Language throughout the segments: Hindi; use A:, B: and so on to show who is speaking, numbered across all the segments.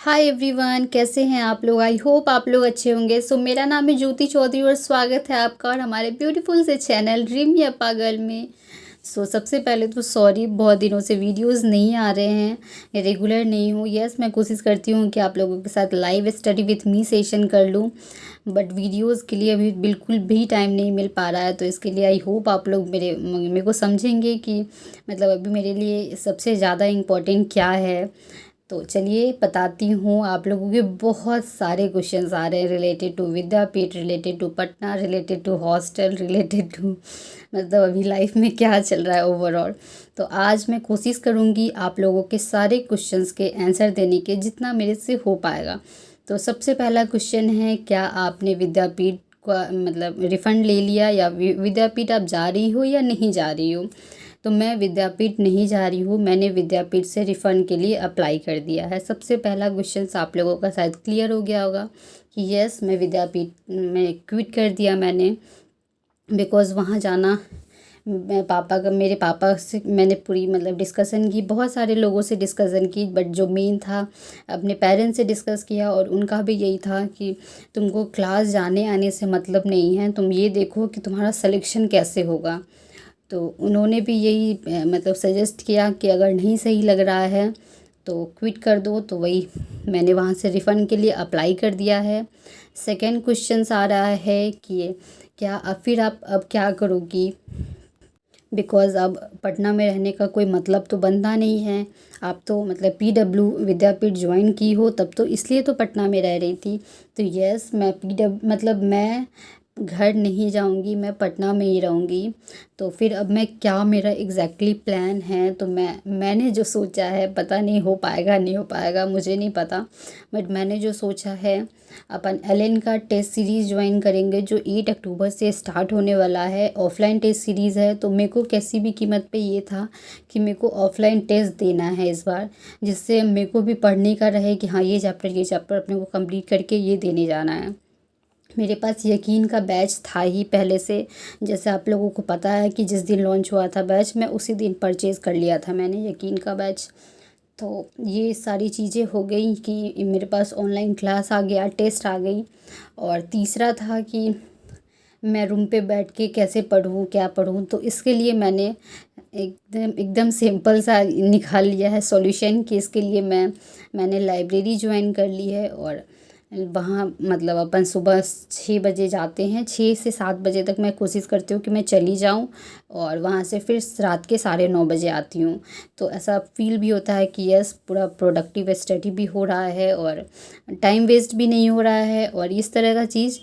A: हाय एवरीवन, कैसे हैं आप लोग। आई होप आप लोग अच्छे होंगे। मेरा नाम है ज्योति चौधरी और स्वागत है आपका और हमारे ब्यूटीफुल से चैनल ड्रीम या पागल में। सबसे पहले तो सॉरी, बहुत दिनों से वीडियोस नहीं आ रहे हैं, रेगुलर नहीं हूँ। यस, मैं कोशिश करती हूँ कि आप लोगों के साथ live study with me session कर लूँ, बट वीडियोस के लिए अभी बिल्कुल भी टाइम नहीं मिल पा रहा है। तो इसके लिए आई होप आप लोग मेरे को समझेंगे कि मतलब अभी मेरे लिए सबसे ज़्यादा इम्पोर्टेंट क्या है। तो चलिए बताती हूँ। आप लोगों के बहुत सारे क्वेश्चंस आ रहे हैं related to Vidyapeeth, related to Patna, related to hostel, related to मतलब अभी लाइफ में क्या चल रहा है ओवरऑल। तो आज मैं कोशिश करूँगी आप लोगों के सारे क्वेश्चंस के आंसर देने के, जितना मेरे से हो पाएगा। तो सबसे पहला क्वेश्चन है, क्या आपने विद्यापीठ का मतलब रिफ़ंड ले लिया, या विद्यापीठ आप जा रही हो या नहीं जा रही हो। तो मैं विद्यापीठ नहीं जा रही हूँ, मैंने विद्यापीठ से रिफ़ंड के लिए अप्लाई कर दिया है। सबसे पहला क्वेश्चन आप लोगों का शायद क्लियर हो गया होगा कि यस, मैं विद्यापीठ में क्विट कर दिया मैंने, बिकॉज़ वहाँ जाना मेरे पापा से मैंने पूरी मतलब डिस्कशन की, बहुत सारे लोगों से डिस्कशन की, बट जो मेन था अपने पेरेंट्स से डिस्कस किया और उनका भी यही था कि तुमको क्लास जाने आने से मतलब नहीं है, तुम ये देखो कि तुम्हारा सिलेक्शन कैसे होगा। तो उन्होंने भी यही मतलब सजेस्ट किया कि अगर नहीं सही लग रहा है तो क्विट कर दो। तो वही मैंने वहाँ से रिफ़ंड के लिए अप्लाई कर दिया है। सेकंड क्वेश्चंस आ रहा है कि क्या अब फिर आप अब क्या करोगी, बिकॉज़ अब पटना में रहने का कोई मतलब तो बनता नहीं है। आप तो मतलब पीडब्ल्यू विद्यापीठ ज्वाइन की हो तब तो इसलिए तो पटना में रह रही थी। तो यस, मैं मतलब मैं घर नहीं जाऊंगी, मैं पटना में ही रहूँगी। तो फिर अब मैं क्या मेरा एग्जैक्टली प्लान है, तो मैंने जो सोचा है, पता नहीं हो पाएगा नहीं हो पाएगा मुझे नहीं पता, बट मैंने जो सोचा है अपन एलएन का टेस्ट सीरीज़ ज्वाइन करेंगे जो 8 अक्टूबर से स्टार्ट होने वाला है। ऑफलाइन टेस्ट सीरीज़ है, तो मेरे को कैसी भी कीमत पे ये था कि मेरे को ऑफलाइन टेस्ट देना है इस बार, जिससे मेरे को भी पढ़ने का रहे कि हाँ ये चैप्टर अपने को कंप्लीट करके ये देने जाना है। मेरे पास यकीन का बैच था ही पहले से, जैसे आप लोगों को पता है कि जिस दिन लॉन्च हुआ था बैच, मैं उसी दिन परचेज़ कर लिया था मैंने यकीन का बैच। तो ये सारी चीज़ें हो गई कि मेरे पास ऑनलाइन क्लास आ गया, टेस्ट आ गई। और तीसरा था कि मैं रूम पे बैठ के कैसे पढूँ, क्या पढूँ। तो इसके लिए मैंने एकदम सिंपल सा निकाल लिया है सॉल्यूशन कि इसके लिए मैंने लाइब्रेरी ज्वाइन कर ली है। और वहाँ मतलब अपन सुबह 6 बजे जाते हैं, 6 से 7 बजे तक मैं कोशिश करती हूँ कि मैं चली जाऊँ, और वहाँ से फिर रात के 9:30 बजे आती हूँ। तो ऐसा फील भी होता है कि यस, पूरा प्रोडक्टिव स्टडी भी हो रहा है और टाइम वेस्ट भी नहीं हो रहा है और इस तरह का चीज़।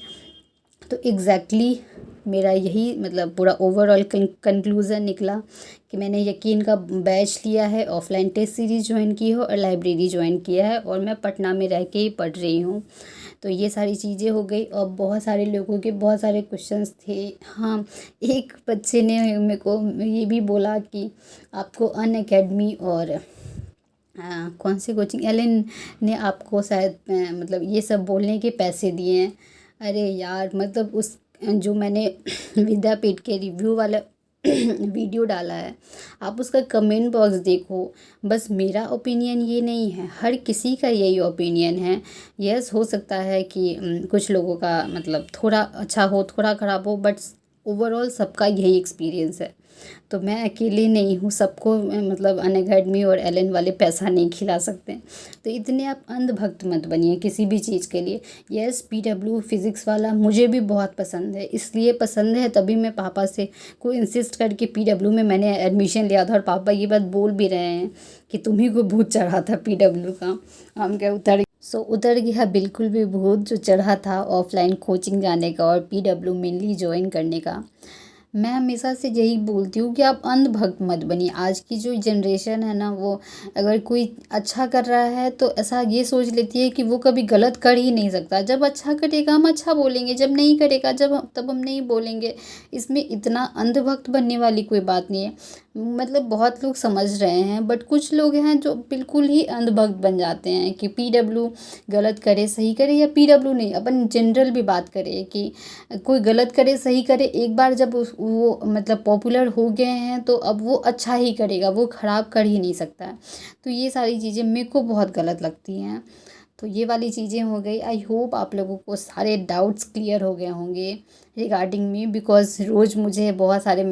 A: तो एग्जैक्टली मेरा यही मतलब पूरा ओवरऑल कंक्लूज़न निकला कि मैंने यकीन का बैच लिया है, ऑफलाइन टेस्ट सीरीज़ ज्वाइन की है और लाइब्रेरी ज्वाइन किया है, और मैं पटना में रह के ही पढ़ रही हूँ। तो ये सारी चीज़ें हो गई। और बहुत सारे लोगों के बहुत सारे क्वेश्चंस थे। हाँ, एक बच्चे ने मेरे को ये भी बोला कि आपको अनअकैडमी और कौन सी कोचिंग एलन ने आपको शायद मतलब ये सब बोलने के पैसे दिए हैं। अरे यार, मतलब उस जो मैंने विद्यापीठ के रिव्यू वाला वीडियो डाला है, आप उसका कमेंट बॉक्स देखो। बस मेरा ओपिनियन ये नहीं है, हर किसी का यही ओपिनियन है। यस, हो सकता है कि कुछ लोगों का मतलब थोड़ा अच्छा हो, थोड़ा ख़राब हो, बट ओवरऑल सबका यही एक्सपीरियंस है। तो मैं अकेली नहीं हूँ, सबको मतलब अनअकैडमी और एलन वाले पैसा नहीं खिला सकते। तो इतने आप अंधभक्त मत बनिए किसी भी चीज़ के लिए। यस, पीडब्ल्यू फिज़िक्स वाला मुझे भी बहुत पसंद है, इसलिए पसंद है तभी मैं पापा से को इंसिस्ट करके पीडब्ल्यू में मैंने एडमिशन लिया था, और पापा ये बात बोल भी रहे हैं कि तुम्ही को भूत चढ़ा था पीडब्ल्यू का। हम क्या उतर गया बिल्कुल भी भूत जो चढ़ा था ऑफलाइन कोचिंग जाने का और पीडब्ल्यू मेनली ज्वाइन करने का। मैं हमेशा से यही बोलती हूँ कि आप अंधभक्त मत बनिए। आज की जो जनरेशन है ना, वो अगर कोई अच्छा कर रहा है तो ऐसा ये सोच लेती है कि वो कभी गलत कर ही नहीं सकता। जब अच्छा करेगा हम अच्छा बोलेंगे, जब नहीं करेगा तब हम नहीं बोलेंगे। इसमें इतना अंधभक्त बनने वाली कोई बात नहीं है। मतलब बहुत लोग समझ रहे हैं, बट कुछ लोग हैं जो बिल्कुल ही अंधभक्त बन जाते हैं कि पीडब्ल्यू गलत करे सही करे, या पीडब्ल्यू नहीं, अपन जनरल भी बात करें कि कोई गलत करे सही करे, एक बार जब वो मतलब पॉपुलर हो गए हैं तो अब वो अच्छा ही करेगा, वो ख़राब कर ही नहीं सकता है। तो ये सारी चीज़ें मेरे को बहुत गलत लगती हैं। तो ये वाली चीज़ें हो गई। आई होप आप लोगों को सारे डाउट्स क्लियर हो गए होंगे रिगार्डिंग मी, बिकॉज़ रोज़ मुझे बहुत सारे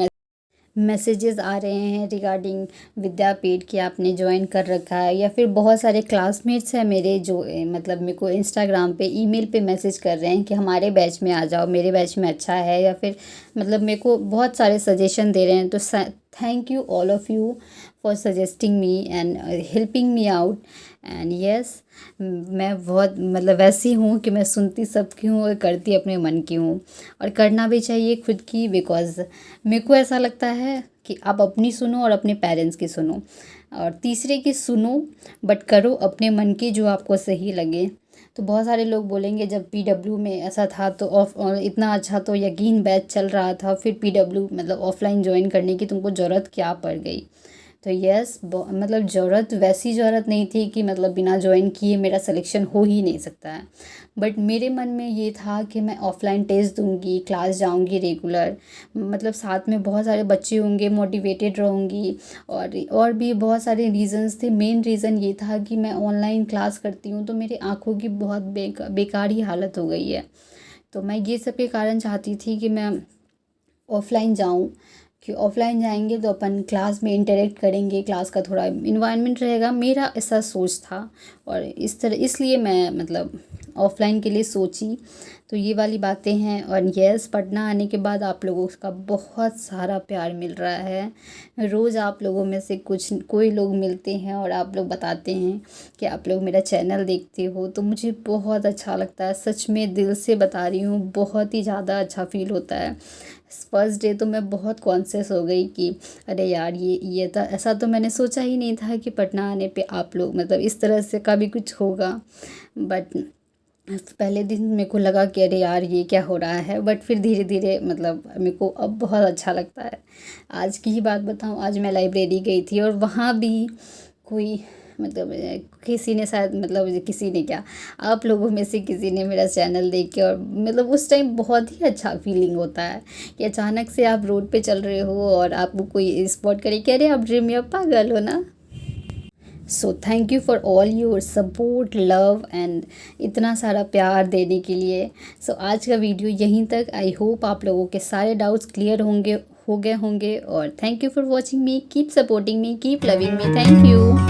A: मैसेजेस आ रहे हैं रिगार्डिंग विद्यापीठ कि आपने ज्वाइन कर रखा है, या फिर बहुत सारे क्लासमेट्स हैं मेरे जो मतलब मेरे को इंस्टाग्राम पे ईमेल पे मैसेज कर रहे हैं कि हमारे बैच में आ जाओ, मेरे बैच में अच्छा है, या फिर मतलब मेरे को बहुत सारे सजेशन दे रहे हैं। तो thank you all of you for suggesting me and helping me out. And yes, मैं बहुत मतलब वैसी हूँ कि मैं सुनती सबकी हूँ और करती अपने मन की हूँ, और करना भी चाहिए खुद की, बिकॉज़ मेरे को ऐसा लगता है कि आप अपनी सुनो और अपने पेरेंट्स की सुनो, और तीसरे की सुनो बट करो अपने मन की जो आपको सही लगे। तो बहुत सारे लोग बोलेंगे जब पीडब्ल्यू में ऐसा था तो इतना अच्छा तो यकीन बैच चल रहा था, फिर पीडब्ल्यू मतलब ऑफलाइन ज्वाइन करने की तुमको ज़रूरत क्या पड़ गई। तो यस, मतलब ज़रूरत वैसी ज़रूरत नहीं थी कि मतलब बिना ज्वाइन किए मेरा सिलेक्शन हो ही नहीं सकता है, बट मेरे मन में ये था कि मैं ऑफ़लाइन टेस्ट दूंगी, क्लास जाऊंगी रेगुलर, मतलब साथ में बहुत सारे बच्चे होंगे, मोटिवेटेड रहूँगी, और भी बहुत सारे रीज़न्स थे। मेन रीज़न ये था कि मैं ऑनलाइन क्लास करती हूँ तो मेरी आँखों की बहुत बेकार ही हालत हो गई है। तो मैं ये सब के कारण चाहती थी कि मैं ऑफ़लाइन जाऊँ, कि ऑफ़लाइन जाएंगे तो अपन क्लास में इंटरेक्ट करेंगे, क्लास का थोड़ा इन्वायरमेंट रहेगा, मेरा ऐसा सोच था। और इस तरह इसलिए मैं मतलब ऑफ़लाइन के लिए सोची। तो ये वाली बातें हैं। और यस, पटना आने के बाद आप लोगों का बहुत सारा प्यार मिल रहा है। रोज़ आप लोगों में से कोई लोग मिलते हैं और आप लोग बताते हैं कि आप लोग मेरा चैनल देखते हो, तो मुझे बहुत अच्छा लगता है। सच में दिल से बता रही हूँ, बहुत ही ज़्यादा अच्छा फ़ील होता है। फर्स्ट डे तो मैं बहुत कॉन्शियस हो गई कि अरे यार, ये था, ऐसा तो मैंने सोचा ही नहीं था कि पटना आने पे आप लोग मतलब इस तरह से का भी कुछ होगा। बट पहले दिन मेरे को लगा कि अरे यार ये क्या हो रहा है, बट फिर धीरे धीरे मतलब मेरे को अब बहुत अच्छा लगता है। आज की ही बात बताऊँ, आज मैं लाइब्रेरी गई थी और वहाँ भी कोई मतलब किसी ने शायद मतलब किसी ने क्या, आप लोगों में से किसी ने मेरा चैनल देख के, और मतलब उस टाइम बहुत ही अच्छा फीलिंग होता है कि अचानक से आप रोड पे चल रहे हो और आपको कोई स्पॉट करे कि अरे आप ड्रीम यप्पा गर्ल हो ना। So thank you for all your support, love and इतना सारा प्यार देने के लिए। सो आज का वीडियो यहीं तक। आई होप आप लोगों के सारे डाउट्स क्लियर हो गए होंगे, और thank you for watching me, keep supporting me, keep loving me, thank you.